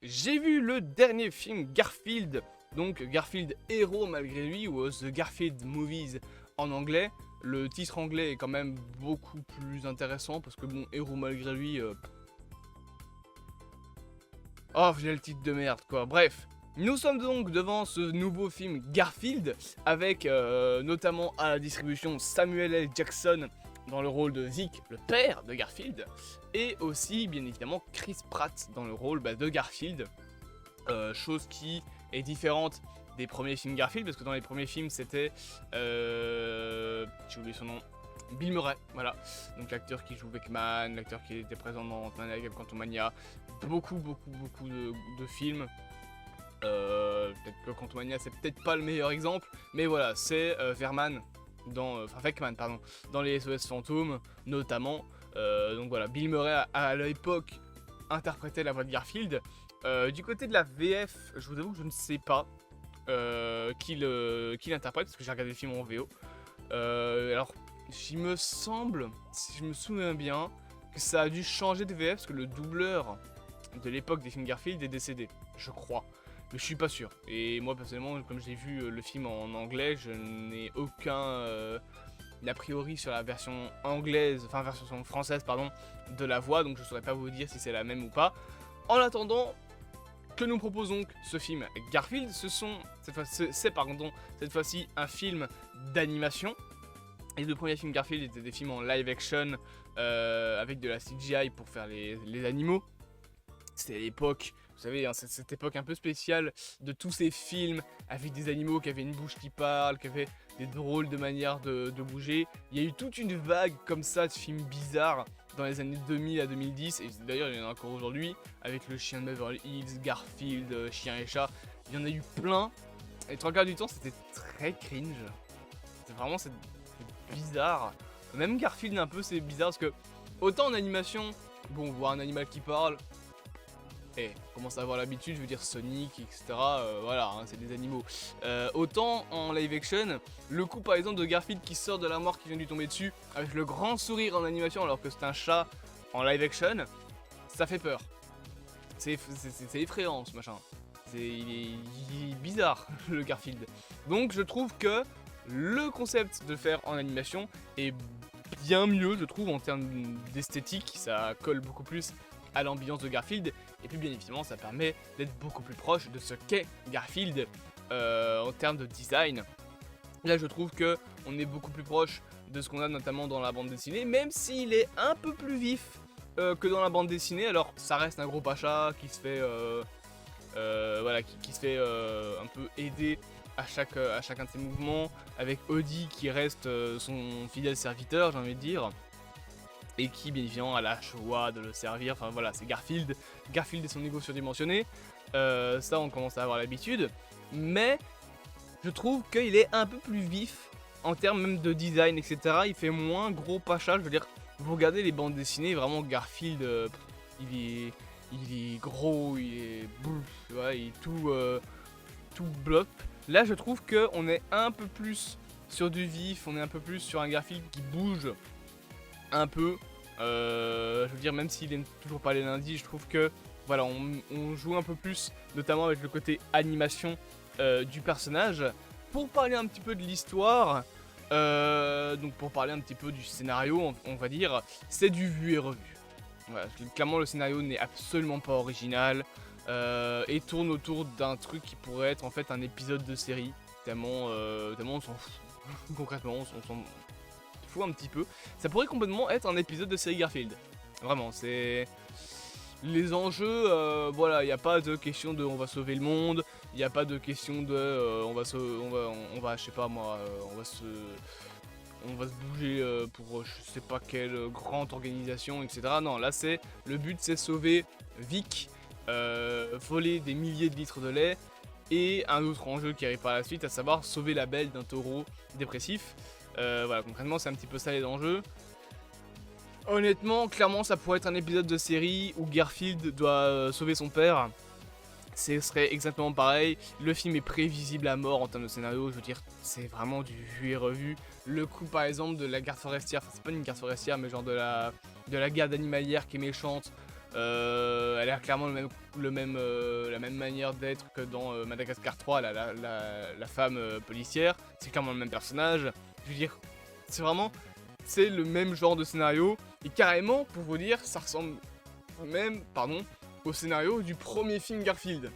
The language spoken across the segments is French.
j'ai vu le dernier film Garfield, donc Garfield Héros malgré lui, ou The Garfield Movies en anglais. Le titre anglais est quand même beaucoup plus intéressant parce que bon, Héros malgré lui... Oh, j'ai le titre de merde quoi, bref. Nous sommes donc devant ce nouveau film Garfield, avec notamment à la distribution Samuel L. Jackson dans le rôle de Vic, le père de Garfield, et aussi bien évidemment Chris Pratt dans le rôle de Garfield, chose qui est différente des premiers films Garfield, parce que dans les premiers films c'était, j'ai oublié son nom, Bill Murray, voilà, donc l'acteur qui joue Beckman, l'acteur qui était présent dans Ant-Man et Quantumania, beaucoup de films. Peut-être que Quantumania c'est peut-être pas le meilleur exemple, mais voilà, c'est Venkman dans les SOS Fantômes notamment. Donc voilà, Bill Murray à l'époque interprétait la voix de Garfield. Du côté de la VF, je vous avoue que je ne sais pas qui l'interprète, parce que j'ai regardé le film en VO. Alors, il me semble, si je me souviens bien, que ça a dû changer de VF, parce que le doubleur de l'époque des films Garfield est décédé, je crois. Mais je suis pas sûr. Et moi personnellement, comme j'ai vu le film en anglais, je n'ai aucun a priori sur la version anglaise, enfin version française pardon, de la voix, donc je saurais pas vous dire si c'est la même ou pas. En attendant, que nous proposons ce film Garfield, c'est cette fois-ci un film d'animation. Les deux premiers films Garfield étaient des films en live action avec de la CGI pour faire les animaux. C'était l'époque, vous savez, hein, cette époque un peu spéciale de tous ces films avec des animaux qui avaient une bouche qui parle, qui avaient des drôles de manières de bouger. Il y a eu toute une vague comme ça de films bizarres dans les années 2000 à 2010, et d'ailleurs il y en a encore aujourd'hui, avec le chien de Beverly Hills, Garfield, Chien et Chat, il y en a eu plein, et 3/4 du temps c'était très cringe. C'est bizarre. Même Garfield un peu c'est bizarre parce que, autant en animation, bon, voir un animal qui parle, on commence à avoir l'habitude, je veux dire Sonic, etc. Voilà, hein, c'est des animaux. Autant en live action, le coup par exemple de Garfield qui sort de l'armoire qui vient de lui tomber dessus, avec le grand sourire en animation alors que c'est un chat en live action, ça fait peur. C'est effrayant ce machin. Il est bizarre le Garfield. Donc je trouve que le concept de faire en animation est bien mieux, je trouve, en termes d'esthétique. Ça colle beaucoup plus à l'ambiance de Garfield, et puis bien évidemment ça permet d'être beaucoup plus proche de ce qu'est Garfield en termes de design. Là je trouve que on est beaucoup plus proche de ce qu'on a notamment dans la bande dessinée, même s'il est un peu plus vif que dans la bande dessinée. Alors ça reste un gros pacha qui se fait voilà, qui se fait un peu aider à chacun de ses mouvements, avec Audi qui reste son fidèle serviteur, j'ai envie de dire, et qui bien évidemment a la joie de le servir. Enfin voilà, c'est Garfield et son ego surdimensionné, ça on commence à avoir l'habitude, mais je trouve qu'il est un peu plus vif en termes même de design, etc. Il fait moins gros pacha, je veux dire, vous regardez les bandes dessinées, vraiment Garfield, il est gros, il est tout bloc. Là je trouve qu'on est un peu plus sur du vif, on est un peu plus sur un Garfield qui bouge un peu, je veux dire, même s'il est toujours pas les lundis, je trouve que voilà, on joue un peu plus, notamment avec le côté animation du personnage. Pour parler un petit peu de l'histoire, donc pour parler un petit peu du scénario, on va dire, c'est du vu et revu. Voilà, clairement le scénario n'est absolument pas original et tourne autour d'un truc qui pourrait être en fait un épisode de série, tellement on s'en fout. Concrètement, on s'en fout un petit peu. Ça pourrait complètement être un épisode de série Garfield. Vraiment, c'est... Les enjeux, voilà, il n'y a pas de question de on va sauver le monde, il n'y a pas de question de on va je sais pas moi, on va se bouger pour je sais pas quelle grande organisation, etc. Non, là c'est, le but c'est sauver Vic, voler des milliers de litres de lait, et un autre enjeu qui arrive par la suite, à savoir sauver la belle d'un taureau dépressif. Voilà, concrètement c'est un petit peu ça les enjeux. Honnêtement, clairement ça pourrait être un épisode de série où Garfield doit sauver son père. Ce serait exactement pareil. Le film est prévisible à mort en termes de scénario, je veux dire, c'est vraiment du vu et revu. Le coup par exemple de la garde forestière, enfin c'est pas une garde forestière mais genre de la garde animalière qui est méchante, Elle a clairement la même manière d'être que dans Madagascar 3, la femme policière. C'est clairement le même personnage. Je veux dire, c'est le même genre de scénario. Et carrément, pour vous dire, ça ressemble même, au scénario du premier film Garfield.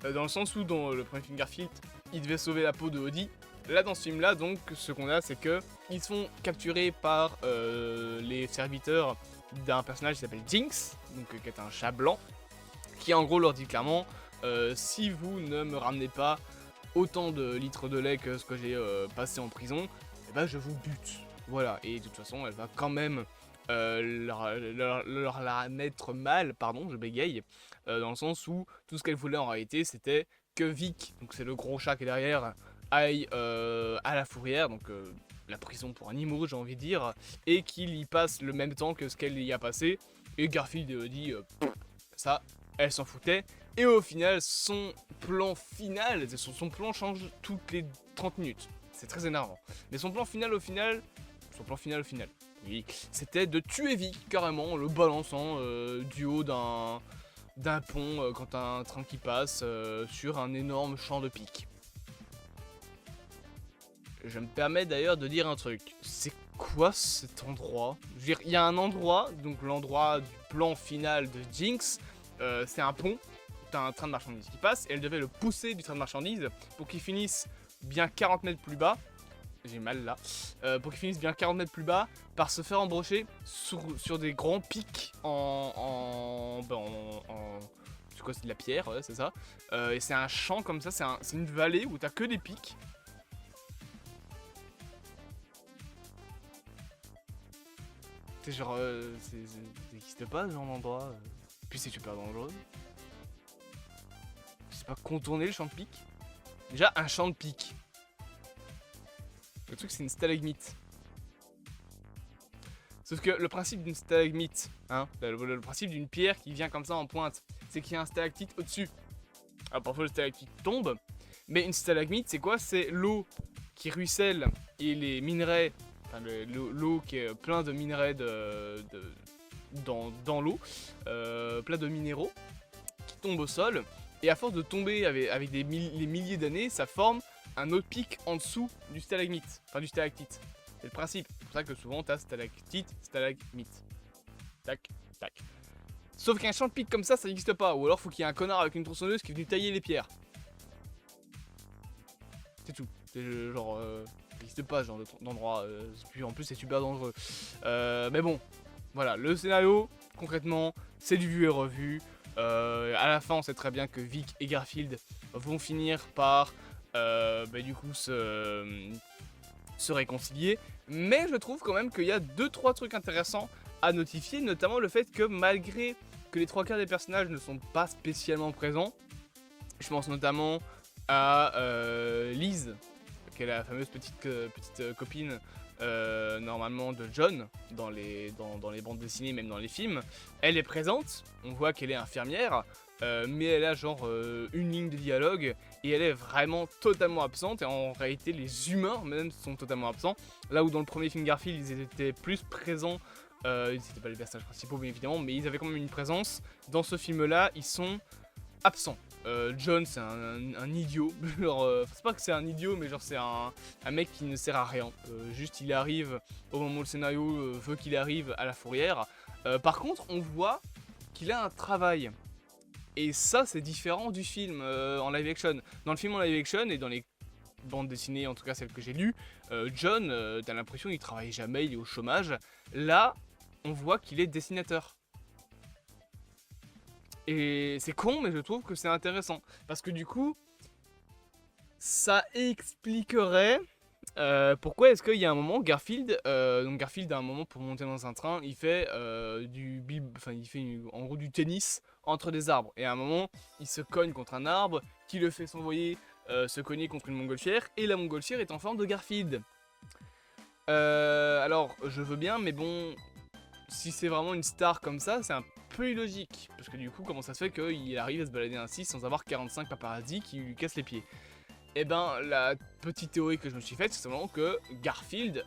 Dans le sens où, dans le premier film Garfield, il devait sauver la peau de Odie. Là, dans ce film-là, donc, ce qu'on a, c'est que ils sont capturés par les serviteurs d'un personnage qui s'appelle Jinx, donc qui est un chat blanc, qui en gros leur dit clairement si vous ne me ramenez pas autant de litres de lait que ce que j'ai passé en prison, eh ben je vous bute. Voilà, et de toute façon, elle va quand même leur la mettre mal, pardon, je bégaye, dans le sens où tout ce qu'elle voulait en réalité, c'était que Vic, donc c'est le gros chat qui est derrière, aille à la fourrière, donc la prison pour animaux, j'ai envie de dire, et qu'il y passe le même temps que ce qu'elle y a passé. Et Garfield dit ça, elle s'en foutait. Et au final, son plan final change toutes les 30 minutes. C'est très énervant. Mais son plan final au final, oui, c'était de tuer Vic carrément en le balançant du haut d'un pont quand t'as un train qui passe sur un énorme champ de pique. Je me permets d'ailleurs de dire un truc. C'est quoi cet endroit? Je veux dire, il y a un endroit, donc l'endroit du plan final de Jinx, c'est un pont. T'as un train de marchandises qui passe et elle devait le pousser du train de marchandises pour qu'il finisse bien 40 mètres plus bas. J'ai mal là. Pour qu'il finisse bien 40 mètres plus bas par se faire embrocher sur des grands pics c'est quoi, c'est de la pierre, ouais, c'est ça. Et c'est un champ comme ça, c'est une vallée où t'as que des pics. C'est genre, ça n'existe pas ce genre d'endroit. Puis c'est super dangereux. C'est pas contourner le champ de pique. Déjà, un champ de pique. Le truc, c'est une stalagmite. Sauf que le principe d'une stalagmite, hein, le principe d'une pierre qui vient comme ça en pointe, c'est qu'il y a un stalactite au-dessus. Alors parfois le stalactite tombe, mais une stalagmite, c'est quoi? C'est l'eau qui ruisselle et les minerais, enfin l'eau qui est plein de minerais dans l'eau, plein de minéraux qui tombent au sol, et à force de tomber avec les milliers d'années, ça forme un autre pic en dessous du stalagmite, enfin du stalactite. C'est le principe, c'est pour ça que souvent t'as stalactite, stalagmite. Tac, tac. Sauf qu'un champ de pic comme ça n'existe pas, ou alors faut qu'il y ait un connard avec une tronçonneuse qui est venu tailler les pierres. C'est tout. C'est genre, ça n'existe pas ce genre d'endroit, puis en plus c'est super dangereux. Mais bon, voilà, le scénario, concrètement, c'est du vu et revu. À la fin, on sait très bien que Vic et Garfield vont finir par, du coup, se réconcilier. Mais je trouve quand même qu'il y a 2-3 trucs intéressants à notifier, notamment le fait que malgré que les 3 quarts des personnages ne sont pas spécialement présents, je pense notamment à Liz, qui est la fameuse petite copine normalement de John dans les bandes dessinées, même dans les films. Elle est présente, on voit qu'elle est infirmière, mais elle a genre une ligne de dialogue et elle est vraiment totalement absente. Et en réalité, les humains même sont totalement absents. Là où dans le premier film Garfield, ils étaient plus présents. Ils n'étaient pas les personnages principaux, bien évidemment, mais ils avaient quand même une présence. Dans ce film-là, ils sont absents. John, c'est un idiot. C'est pas que c'est un idiot, mais genre c'est un mec qui ne sert à rien. Juste, il arrive au moment où le scénario veut qu'il arrive à la fourrière. Par contre, on voit qu'il a un travail. Et ça, c'est différent du film en live action. Dans le film en live action et dans les bandes dessinées, en tout cas celles que j'ai lues, John, t'as l'impression qu'il travaille jamais, il est au chômage. Là, on voit qu'il est dessinateur. Et c'est con, mais je trouve que c'est intéressant. Parce que du coup, ça expliquerait pourquoi est-ce qu'il y a un moment, Garfield a un moment pour monter dans un train, il fait en gros du tennis entre des arbres. Et à un moment, il se cogne contre un arbre, qui le fait s'envoyer se cogner contre une montgolfière, et la montgolfière est en forme de Garfield. Alors, je veux bien, mais bon, si c'est vraiment une star comme ça, c'est un peu illogique. Parce que du coup, comment ça se fait qu'il arrive à se balader ainsi sans avoir 45 paparazzi qui lui cassent les pieds? Eh ben, la petite théorie que je me suis faite, c'est simplement que Garfield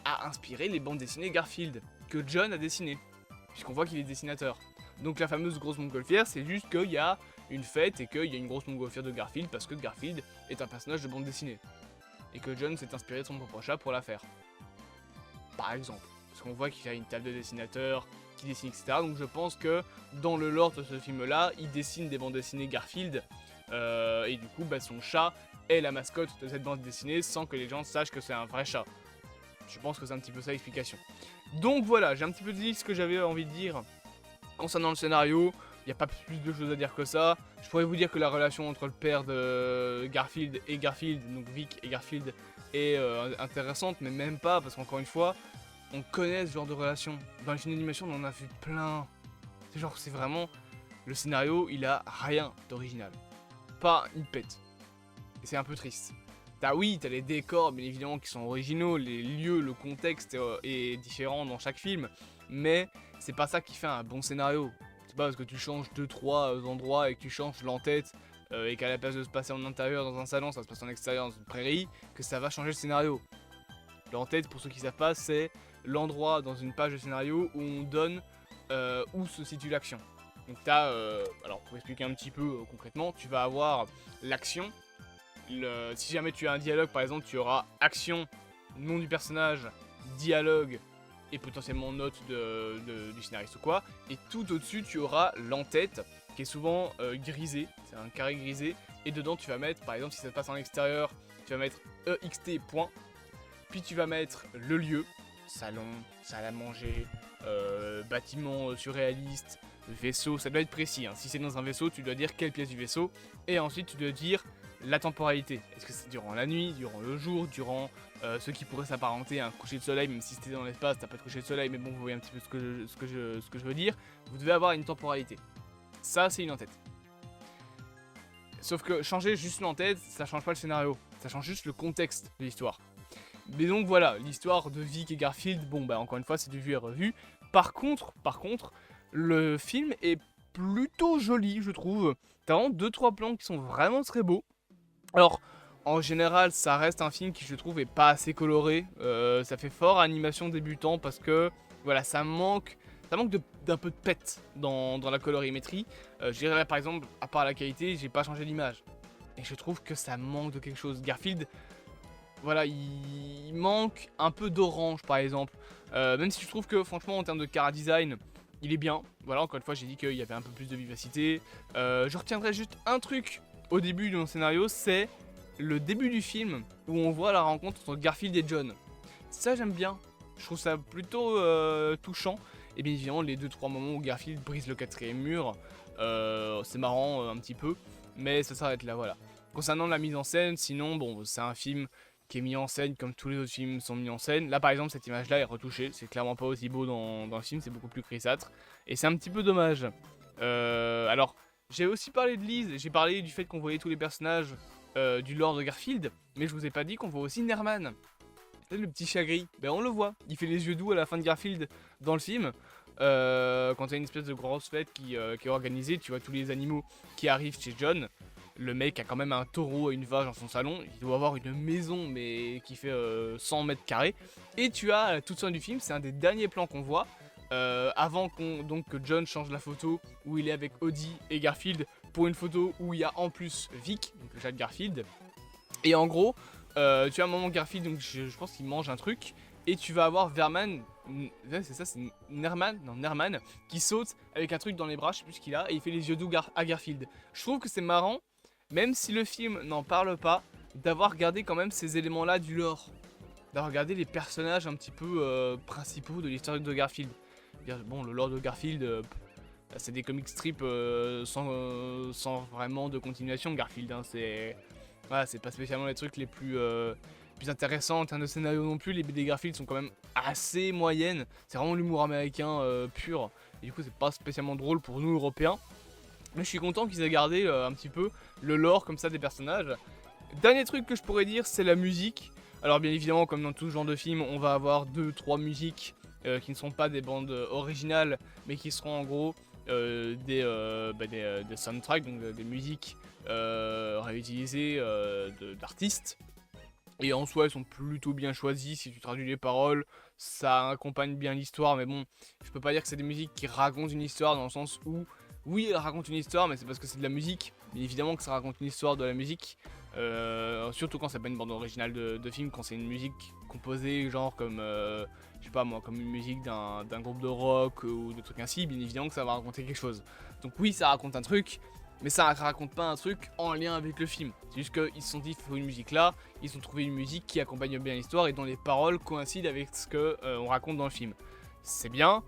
a inspiré les bandes dessinées Garfield, que John a dessiné. puisqu'on voit qu'il est dessinateur. Donc la fameuse grosse montgolfière, c'est juste qu'il y a une fête et qu'il y a une grosse montgolfière de Garfield parce que Garfield est un personnage de bande dessinée. Et que John s'est inspiré de son propre chat pour la faire. Par exemple. Parce qu'on voit qu'il y a une table de dessinateur, qui dessine, etc. Donc je pense que dans le lore de ce film-là, il dessine des bandes dessinées Garfield. Et du coup, son chat est la mascotte de cette bande dessinée sans que les gens sachent que c'est un vrai chat. Je pense que c'est un petit peu ça l'explication. Donc voilà, j'ai un petit peu dit ce que j'avais envie de dire concernant le scénario. Il n'y a pas plus de choses à dire que ça. Je pourrais vous dire que la relation entre le père de Garfield, donc Vic et Garfield, est intéressante, mais même pas, parce qu'encore une fois, on connaît ce genre de relation. Dans les films d'animation, on en a vu plein. C'est vraiment... Le scénario, il a rien d'original. Pas une pète. Et c'est un peu triste. T'as les décors, bien évidemment, qui sont originaux, les lieux, le contexte est différent dans chaque film, mais c'est pas ça qui fait un bon scénario. C'est pas parce que tu changes 2-3 endroits et que tu changes l'entête et qu'à la place de se passer en intérieur dans un salon, ça se passe en extérieur dans une prairie, que ça va changer le scénario. L'entête, pour ceux qui savent pas, c'est l'endroit dans une page de scénario où on donne où se situe l'action. Donc t'as, alors pour expliquer un petit peu concrètement, tu vas avoir l'action. Si jamais tu as un dialogue, par exemple, tu auras action, nom du personnage, dialogue et potentiellement note du scénariste ou quoi. Et tout au-dessus, tu auras l'entête qui est souvent grisée, c'est un carré grisé. Et dedans, tu vas mettre, par exemple, si ça se passe en extérieur, tu vas mettre EXT point. Puis tu vas mettre le lieu, salon, salle à manger, bâtiment surréaliste, vaisseau, ça doit être précis. Si c'est dans un vaisseau, tu dois dire quelle pièce du vaisseau. Et ensuite, tu dois dire la temporalité. Est-ce que c'est durant la nuit, durant le jour, durant ce qui pourrait s'apparenter à un coucher de soleil, même si c'était dans l'espace, t'as pas de coucher de soleil, mais bon, vous voyez un petit peu ce que je veux dire. Vous devez avoir une temporalité. Ça, c'est une en-tête. Sauf que changer juste l'en-tête, ça change pas le scénario. Ça change juste le contexte de l'histoire. Mais donc voilà, l'histoire de Vic et Garfield, encore une fois, c'est du vu et revu. Par contre, le film est plutôt joli, je trouve. T'as vraiment 2-3 plans qui sont vraiment très beaux. Alors, en général, ça reste un film qui, je trouve, est pas assez coloré. Ça fait fort animation débutant parce que, voilà, ça manque d'un peu de pète dans la colorimétrie. Je dirais là, par exemple, à part la qualité, j'ai pas changé l'image. Et je trouve que ça manque de quelque chose. Garfield, voilà, il manque un peu d'orange, par exemple. Même si je trouve que, franchement, en termes de chara design, il est bien. Voilà, encore une fois, j'ai dit qu'il y avait un peu plus de vivacité. Je retiendrai juste un truc au début de mon scénario, c'est le début du film où on voit la rencontre entre Garfield et John. Ça, j'aime bien. Je trouve ça plutôt touchant. Et bien évidemment, les 2-3 moments où Garfield brise le 4ème mur, c'est marrant un petit peu, mais ça s'arrête là, voilà. Concernant la mise en scène, sinon, c'est un film qui est mis en scène comme tous les autres films sont mis en scène. Là, par exemple, cette image-là est retouchée. C'est clairement pas aussi beau dans le film, c'est beaucoup plus grisâtre. Et c'est un petit peu dommage. Alors, j'ai aussi parlé de Liz, j'ai parlé du fait qu'on voyait tous les personnages du lore de Garfield, mais je vous ai pas dit qu'on voit aussi Nerman. C'est le petit chat gris, on le voit. Il fait les yeux doux à la fin de Garfield dans le film. Quand t'as une espèce de grosse fête qui est organisée, tu vois tous les animaux qui arrivent chez John. Le mec a quand même un taureau et une vache dans son salon. Il doit avoir une maison, mais qui fait 100 mètres carrés. Et tu as la toute fin du film, c'est un des derniers plans qu'on voit. Avant que John change la photo où il est avec Audie et Garfield pour une photo où il y a en plus Vic, donc le chat de Garfield. Et en gros, tu as un moment Garfield, donc je pense qu'il mange un truc. Et tu vas avoir Verman, c'est ça, c'est Nerman, qui saute avec un truc dans les bras, je sais plus ce qu'il a, et il fait les yeux doux à Garfield. Je trouve que c'est marrant. Même si le film n'en parle pas, d'avoir gardé quand même ces éléments-là du lore. D'avoir gardé les personnages un petit peu principaux de l'histoire de Garfield. Bon, le lore de Garfield, c'est des comic strips sans vraiment de continuation. Garfield, c'est pas spécialement les trucs les plus intéressants en termes de scénario non plus. Les BD Garfield sont quand même assez moyennes. C'est vraiment l'humour américain pur. Et du coup, c'est pas spécialement drôle pour nous, Européens. Mais je suis content qu'ils aient gardé un petit peu le lore comme ça des personnages. Dernier truc que je pourrais dire, c'est la musique. Alors bien évidemment, comme dans tout genre de film, on va avoir 2-3 musiques qui ne sont pas des bandes originales, mais qui seront en gros des soundtracks, donc des musiques réutilisées d'artistes. Et en soi, elles sont plutôt bien choisies. Si tu traduis les paroles, ça accompagne bien l'histoire. Mais bon, je peux pas dire que c'est des musiques qui racontent une histoire dans le sens où, oui, elles racontent une histoire, mais c'est parce que c'est de la musique. Bien évidemment que ça raconte une histoire de la musique. Surtout quand c'est pas une bande originale de film, quand c'est une musique composée, genre comme, je sais pas moi, comme une musique d'un groupe de rock ou de trucs ainsi. Bien évidemment que ça va raconter quelque chose. Donc oui, ça raconte un truc. Mais ça raconte pas un truc en lien avec le film. C'est juste qu'ils se sont dit, il faut une musique là. Ils ont trouvé une musique qui accompagne bien l'histoire et dont les paroles coïncident avec ce que on raconte dans le film. C'est bien.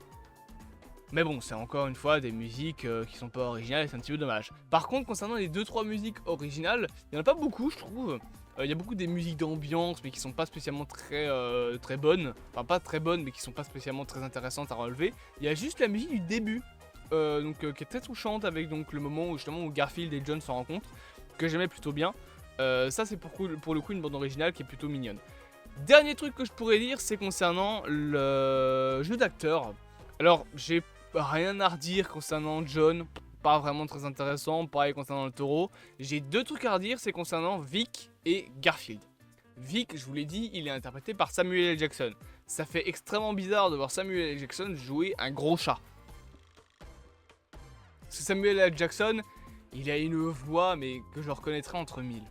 Mais bon, c'est encore une fois des musiques qui sont pas originales et c'est un petit peu dommage. Par contre, concernant les 2-3 musiques originales, il y en a pas beaucoup, je trouve. Il y a beaucoup des musiques d'ambiance, mais qui sont pas spécialement très bonnes. Enfin, pas très bonnes, mais qui sont pas spécialement très intéressantes à relever. Il y a juste la musique du début. Qui est très touchante avec donc le moment où justement où Garfield et John se rencontrent, que j'aimais plutôt bien. Ça c'est pour le coup une bande originale qui est plutôt mignonne. Dernier truc que je pourrais dire, c'est concernant le jeu d'acteur. Alors j'ai rien à redire concernant John, pas vraiment très intéressant. Pareil concernant le taureau. J'ai 2 trucs à redire, c'est concernant Vic et Garfield. Vic, je vous l'ai dit, il est interprété par Samuel L. Jackson. Ça fait extrêmement bizarre de voir Samuel L. Jackson jouer un gros chat. Parce que Samuel L. Jackson, il a une voix, mais que je reconnaîtrais entre 1000.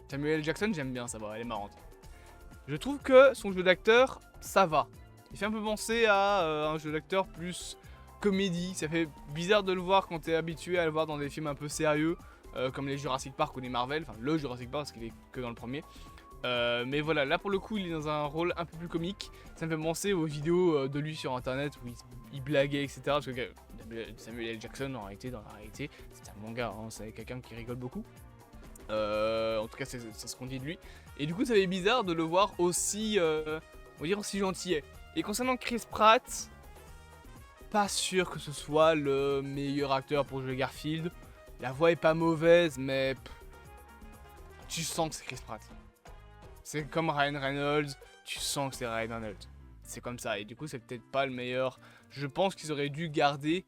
Samuel L. Jackson, j'aime bien sa voix, elle est marrante. Je trouve que son jeu d'acteur, ça va. Il fait un peu penser à un jeu d'acteur plus comédie. Ça fait bizarre de le voir quand t'es habitué à le voir dans des films un peu sérieux, comme les Jurassic Park ou les Marvel. Enfin, le Jurassic Park, parce qu'il est que dans le premier. Mais voilà, là pour le coup, il est dans un rôle un peu plus comique. Ça me fait penser aux vidéos de lui sur internet où il blaguait, etc. Parce que Samuel L. Jackson, dans la réalité, c'est un bon gars, hein, c'est quelqu'un qui rigole beaucoup. En tout cas, c'est ce qu'on dit de lui. Et du coup, ça fait bizarre de le voir aussi, on va dire aussi gentillet. Et concernant Chris Pratt, pas sûr que ce soit le meilleur acteur pour jouer Garfield. La voix est pas mauvaise, mais tu sens que c'est Chris Pratt. C'est comme Ryan Reynolds, tu sens que c'est Ryan Reynolds. C'est comme ça, et du coup c'est peut-être pas le meilleur. Je pense qu'ils auraient dû garder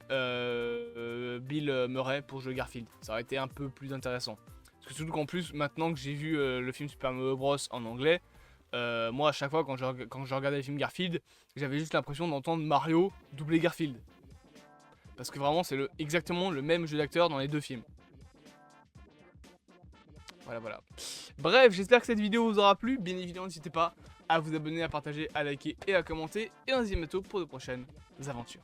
Bill Murray pour jouer Garfield. Ça aurait été un peu plus intéressant. Parce que surtout qu'en plus, maintenant que j'ai vu le film Super Mario Bros en anglais, moi à chaque fois quand je regardais le film Garfield, j'avais juste l'impression d'entendre Mario doubler Garfield. Parce que vraiment c'est exactement le même jeu d'acteur dans les 2 films. Voilà. Bref, j'espère que cette vidéo vous aura plu. Bien évidemment, n'hésitez pas à vous abonner, à partager, à liker et à commenter. Et on se dit à bientôt pour de prochaines aventures.